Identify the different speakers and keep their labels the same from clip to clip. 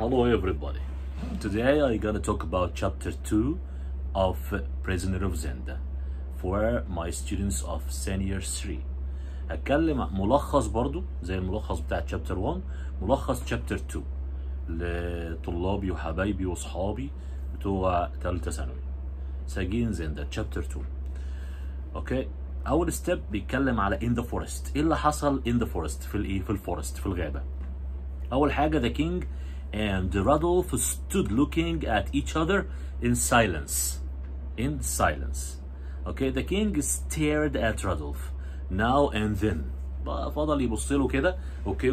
Speaker 1: Hello everybody. Today I'm gonna talk about chapter 2 of Prisoner of Zenda for my students of senior 3. هتكلم ملخص برضو زي الملخص بتاع chapter 1، ملخص chapter 2 لطلابي وحبايبي وصحابي بتوع ثالثة ثانوي. سجين زندا chapter 2. اوكي، اول ستيب بيتكلم على in the forest. ايه اللي حصل in the forest؟ في الفورست، في الغابة. اول حاجة the king and Rudolph stood looking at each other in silence. In silence. Okay, the king stared at Rudolph now and then. فضل يبص له كده، اوكي،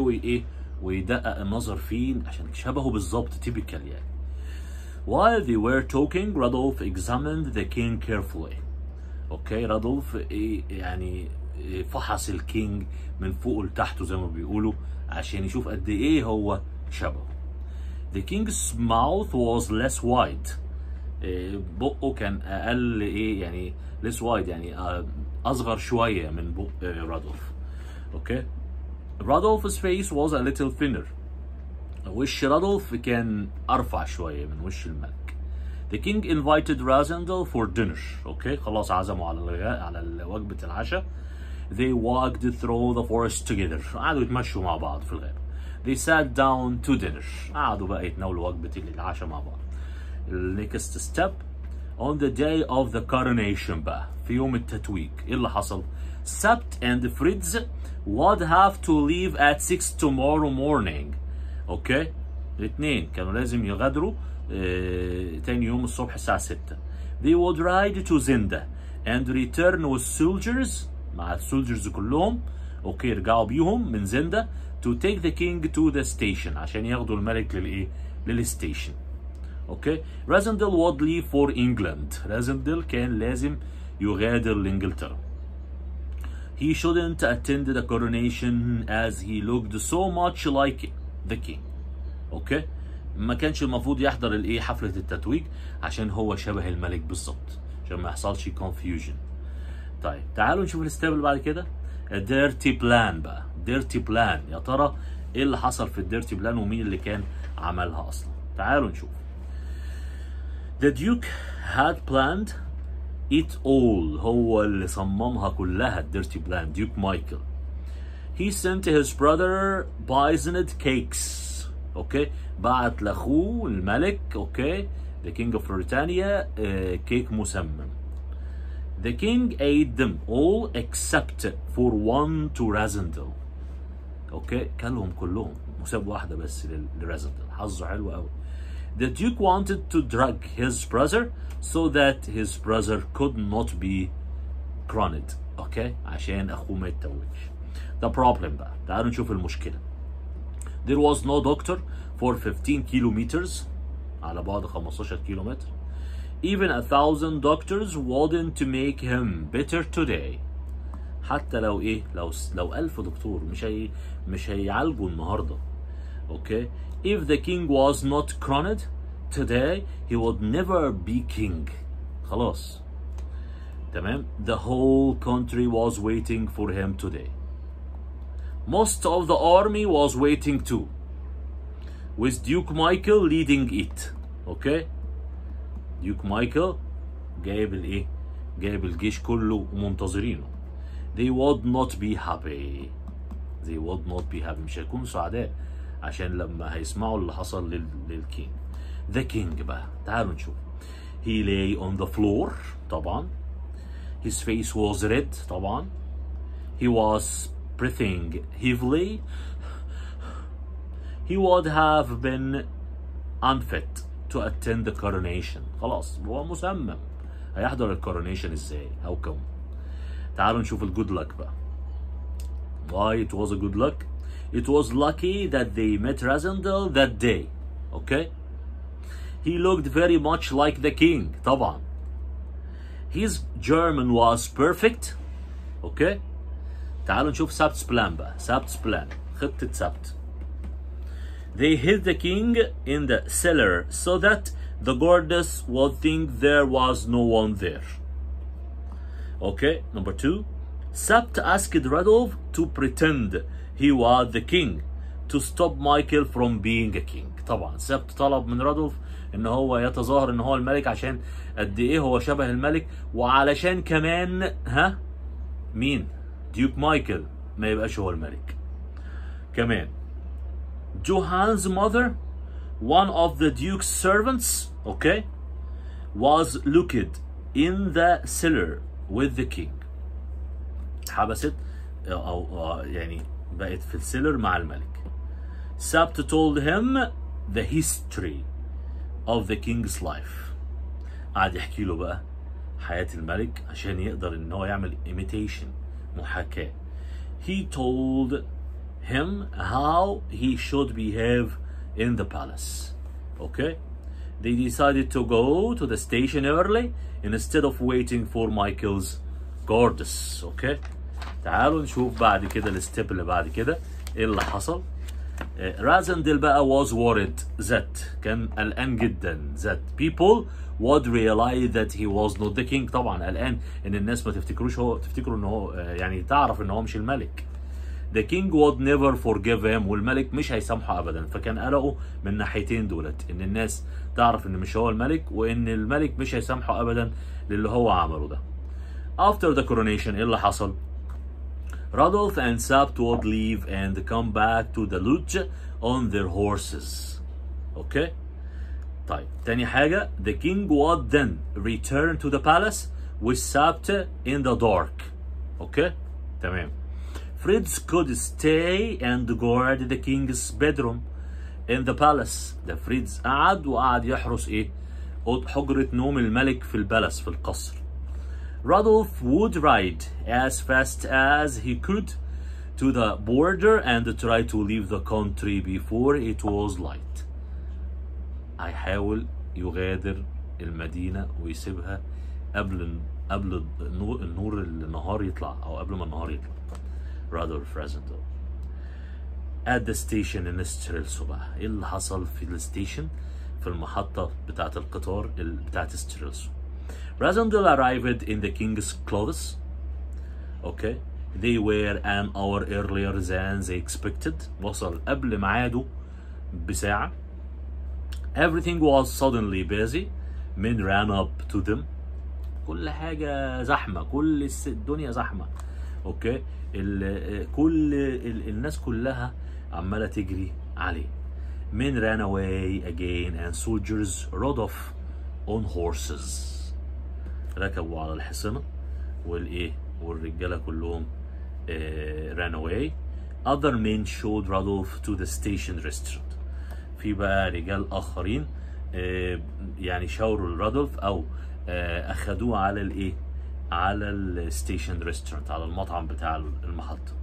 Speaker 1: ويدقق النظر فيه عشان شبهه بالظبط، typical يعني. While they were talking, Rudolph examined the king carefully. اوكي، رادولف يعني فحص الكينج من فوق لتحته زي ما بيقولوا عشان يشوف قد ايه هو شبهه. The king's mouth was less wide. بقه كان اقل يعني less wide يعني اصغر شويه من بق رادولف. اوكي، Rudolph's face was a little thinner. وش رادولف كان ارفع شويه من وش الملك. The king invited Razendel for dinner. اوكي، خلاص عزموا على وجبه العشاء. They walked through the forest together. قعدوا يتمشوا مع بعض في الغابه. They sat down to dinner. قعدوا بقى يتناولوا وجبة العشاء مع بعض. Next step on the day of the coronation بقى في يوم التتويج. ايه اللي حصل؟ Sept and Fritz would have to leave at 6 tomorrow morning. اوكي؟ الاثنين كانوا لازم يغادروا تاني يوم الصبح الساعة 6. They would ride to Zenda and return with soldiers مع السولجرز كلهم. اوكي، يرجعوا بيهم من زندا to take the king to the station عشان ياخدوا الملك للستيشن. اوكي، رازندل would leave for England. رازندل كان لازم يغادر لانجلترا. He shouldn't attend the coronation as he looked so much like the king. اوكي، ما كانش المفروض يحضر حفلة التتويج عشان هو شبه الملك بالظبط، عشان ما يحصلش confusion. طيب تعالوا نشوف الستيب اللي بعد كده. dirty plan بقى. dirty plan، يا ترى ايه اللي حصل في الديرتي بلان ومين اللي كان عملها اصلا؟ تعالوا نشوف. The Duke had planned it all. هو اللي صممها كلها الديرتي بلان، ديوك مايكل. He sent his brother poisoned cakes. اوكي، بعت لاخوه الملك اوكي the king of Britannia كيك مسمم. The king ate them all except for one to Razendel. اوكي، كلهم كلهم وساب واحده بس لرازندل. حظه حلو قوي. The duke wanted to drug his brother so that his brother could not be crowned. اوكي، عشان اخوه ما يتوجش. The problem بقى، تعالوا نشوف المشكله. There was no doctor for 15 kilometers على بعد 15 كيلومتر. Even 1,000 doctors wouldn't make him better today. حتى لو لو 1000 دكتور مش هيعالجوا النهارده. اوكي، if the king was not crowned today he would never be king. خلاص تمام. The whole country was waiting for him today. Most of the army was waiting too, with Duke Michael leading it. اوكي، ديوك مايكل جايب الجيش كله ومنتظرينه. They would not be happy. They would not be happy. مش هيكونوا سعداء عشان لما هيسمعوا اللي حصل للكينج. The king بقى، تعالوا نشوف. He lay on the floor طبعا. His face was red طبعا. He was breathing heavily. He would have been unfit to attend the coronation. خلاص هو مسمم، هيحضر الكورونيشن ازاي؟ how come؟ تعالوا نشوف الجود luck بقى. Why it was a good luck? It was lucky that they met Razendel that day. Okay? He looked very much like the king طبعا. His German was perfect. Okay? تعالوا نشوف سابت's plan بقى. سابت's plan، خطة سابت. They hid the king in the cellar so that the guards would think there was no one there. Okay, number 2. Sept asked Rudolph to pretend he was the king to stop Michael from being a king. طبعا سبت طلب من رادولف ان هو يتظاهر ان هو الملك عشان قد ايه هو شبه الملك، وعلشان كمان مين؟ ديوك مايكل ما يبقاش هو الملك. كمان Johan's mother, one of the duke's servants, okay, was locked in the cellar with the king. اتحبست او يعني بقت في السيلر مع الملك. سبت told him the history of the king's life. قعد يحكي له بقى حياة الملك عشان يقدر ان هو يعمل imitation، محاكاة. He told him how he should behave in the palace. Okay? They decided to go to the station early instead of waiting for Michael's guards. Okay? تعالوا نشوف بعد كده الستيب اللي بعد كده ايه اللي حصل. رازندل بقى was worried that كان قلقان جدا that people would realize that he was not the king. طبعا قلقان ان الناس ما تفتكروا ان هو يعني تعرف ان هو مش الملك. The king would never forgive him. والملك مش هيسامحه ابدا. فكان قلقه من ناحيتين دولت، ان الناس تعرف ان مش هو الملك، وان الملك مش هيسامحه ابدا للي هو عمله ده. After the coronation ايه اللي حصل؟ Rudolph and Sapt would leave and come back to the lodge on their horses. Okay? طيب تاني حاجة the king would then return to the palace with Sapt in the dark. Okay? تمام. Fritz could stay and guard the king's bedroom in the palace. ده فريدز قعد يحرس ايه؟ حجرة نوم الملك في البلس، في القصر. Rudolph would ride as fast as he could to the border and try to leave the country before it was light. هيحاول يغادر المدينة ويسيبها قبل النهار يطلع، أو قبل ما النهار يطلع. Rudolph Rasendel. At the station in ستريلسو بقى ايه اللي حصل في الستيشن، في المحطة بتاعة القطار بتاعة ستريلسو. Rasendel arrived in the king's clothes. Okay. They were an hour earlier than they expected. وصل قبل ميعاده بساعة. Everything was suddenly busy. Men ran up to them. كل حاجة زحمة، كل الدنيا زحمة. اوكي. الناس كلها عمالة تجري عليه. Men ran away again and soldiers rode off on horses. ركبوا على الحصنة والرجالة كلهم ran away. Other men showed Rudolph to the station restaurant. في بقى رجال آخرين يعني شاوروا لرادولف أو أخدوه على على الستيشن ريستورانت، على المطعم بتاع المحطة.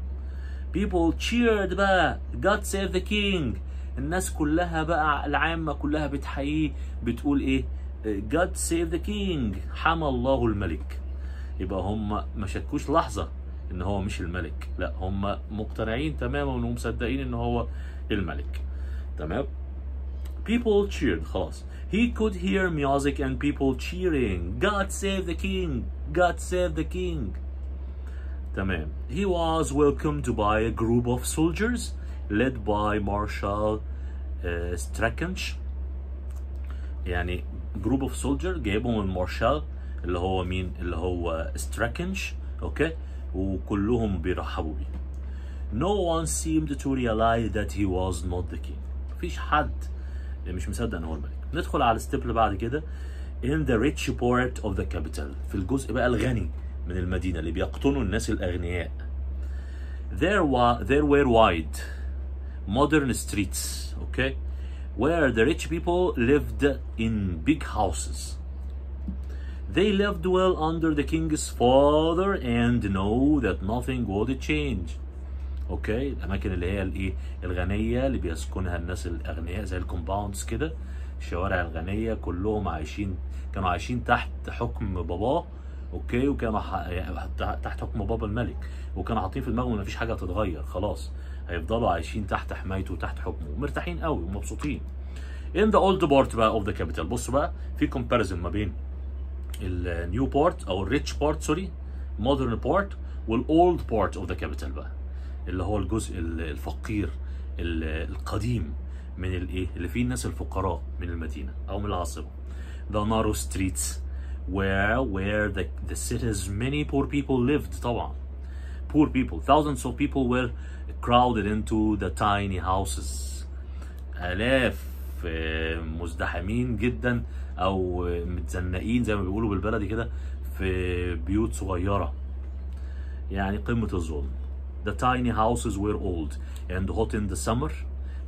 Speaker 1: People cheered بقى God save the king. الناس كلها بقى العامة كلها بتحييه، بتقول God save the king. حمى الله الملك. يبقى هم ما شكوش لحظة ان هو مش الملك، لا هم مقتنعين تماما وهم مصدقين ان هو الملك. تمام. People cheered. خلاص. He could hear music and people cheering God save the king. God save the king. تمام. He was welcomed by a group of soldiers led by Marshal Strakench. يعني group of soldiers جايبهم المارشال اللي هو مين؟ اللي هو ستراكنش. اوكي. وكلهم بيرحبوا بيه. No one seemed to realize that he was not the king. مفيش حد مش مصدق ان هو الملك. ندخل على الستيب اللي بعد كده. In the rich part of the capital. في الجزء بقى الغني من المدينة اللي بيقطنوا الناس الأغنياء. There were wide modern streets. Okay. Where the rich people lived in big houses. They lived well under the king's father and know that nothing would change. اوكي. الاماكن اللي هي الغنيه اللي بيسكنها الناس الاغنياء زي الكومباوندز كده، الشوارع الغنيه كلهم كانوا عايشين تحت حكم باباه. اوكي. وكانوا تحت حكم بابا الملك، وكانوا حاطين في دماغهم ان مفيش حاجه هتتغير، خلاص هيفضلوا عايشين تحت حمايته وتحت حكمه ومرتاحين قوي ومبسوطين. In the old part بقى of the capital. بصوا بقى في comparison ما بين النيو بارت او الريتش بارت سوري modern بارت والاولد بارت of the capital بقى، اللي هو الجزء الفقير القديم من الايه اللي فيه الناس الفقراء من المدينة او من العاصمة. The narrow streets where the city's many poor people lived. طبعا poor people, thousands of people were crowded into the tiny houses. آلاف مزدحمين جدا او متزنقين زي ما بيقولوا بالبلدي كده في بيوت صغيرة، يعني قمة الظلم. The tiny houses were old and hot in the summer,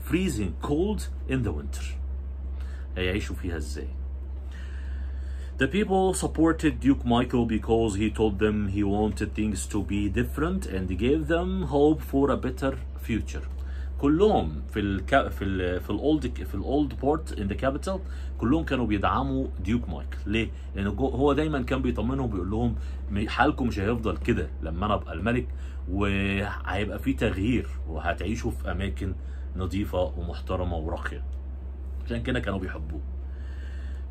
Speaker 1: freezing cold in the winter. هيعيشوا فيها ازاي؟ The people supported Duke Michael because he told them he wanted things to be different and gave them hope for a better future. كلهم في الاولد بورت ان ذا كابيتال كلهم كانوا بيدعموا ديوك مايكل. ليه؟ لانه هو دايما كان بيطمنهم بيقول لهم حالكم مش هيفضل كده لما انا ابقى الملك، وهيبقى في تغيير وهتعيشوا في اماكن نظيفه ومحترمه وراقيه. عشان كده كانوا بيحبوه.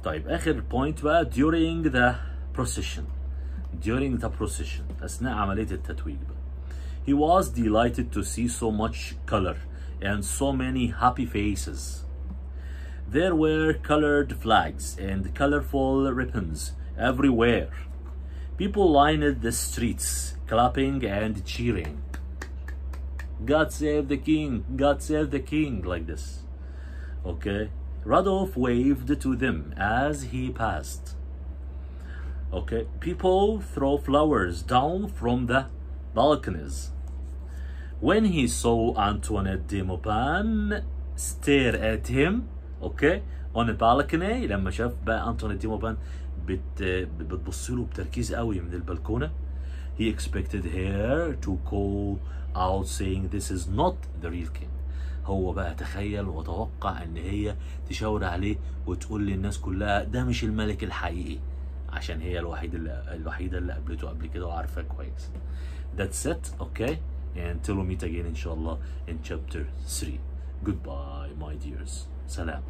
Speaker 1: طيب اخر بوينت بقى during the procession اثناء عمليه التتويج بقى. He was delighted to see so much color and so many happy faces. There were colored flags and colorful ribbons everywhere. People lined the streets, clapping and cheering. God save the king, God save the king, like this. Okay? Rudolph waved to them as he passed. Okay? People throw flowers down from the balconies. When he saw Antoinette de Maupin stare at him, okay, on a balcony, لما شاف بقى أنطوانيت دي موبان بتبص له بتركيز قوي من البلكونة, he expected her to call out saying this is not the real king. هو بقى تخيل وتوقع ان هي تشاور عليه وتقول للناس كلها ده مش الملك الحقيقي، عشان هي الوحيدة اللي قابلته قبل كده وعارفاه كويس. That's it, okay? And till we meet again inshallah in chapter 3. Goodbye my dears. Salam.